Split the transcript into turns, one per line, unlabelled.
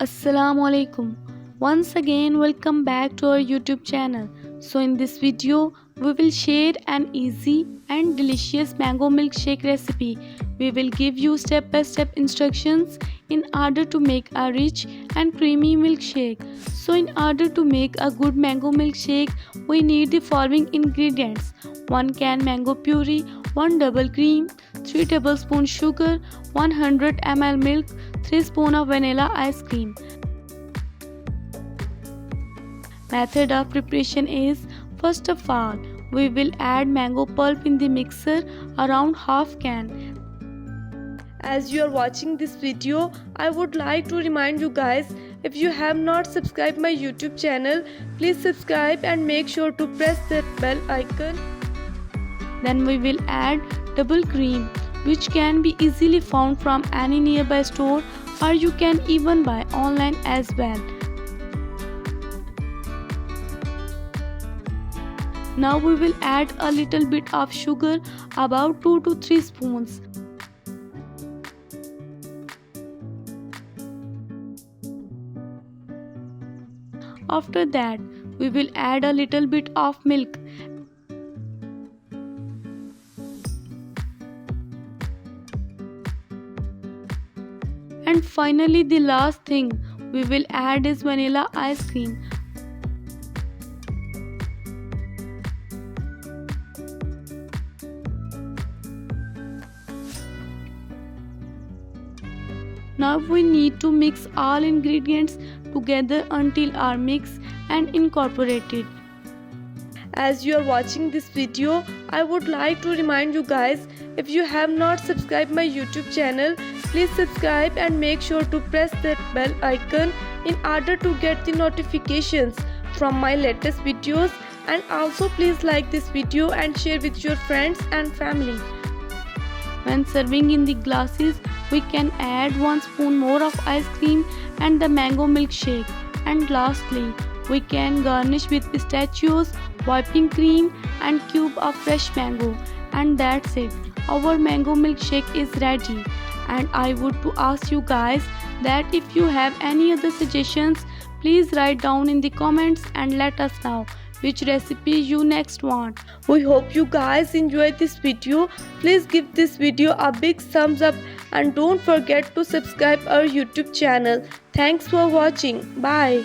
Assalamu alaikum. Once again, welcome back to our YouTube channel. So, in this video, we will share an easy and delicious mango milkshake recipe. We will give you step by step instructions in order to make a rich and creamy milkshake. So, in order to make a good mango milkshake, we need the following ingredients: 1 can mango puree, 1 double cream, 3 tablespoons sugar, 100 ml milk, 3 spoons of vanilla ice cream. Method of preparation is: first of all, we will add mango pulp in the mixer around half can. As you are watching this video, I would like to remind you guys, if you have not subscribed my YouTube channel, please subscribe and make sure to press that bell icon. Then we will add double cream, which can be easily found from any nearby store, or you can even buy online as well. Now we will add a little bit of sugar, about 2 to 3 spoons. After that, we will add a little bit of milk. And finally, the last thing we will add is vanilla ice cream. Now we need to mix all ingredients together until are mixed and incorporated. As you are watching this video, I would like to remind you guys, if you have not subscribed my YouTube channel, please subscribe and make sure to press that bell icon in order to get the notifications from my latest videos, and also please like this video and share with your friends and family. When serving in the glasses, we can add 1 spoon more of ice cream and the mango milkshake. And lastly, we can garnish with pistachios, whipping cream and cube of fresh mango. And that's it. Our mango milkshake is ready. And I would to ask you guys that if you have any other suggestions, please write down in the comments and let us know which recipe you next want. We hope you guys enjoyed this video. Please give this video a big thumbs up and don't forget to subscribe our YouTube channel. Thanks for watching. Bye.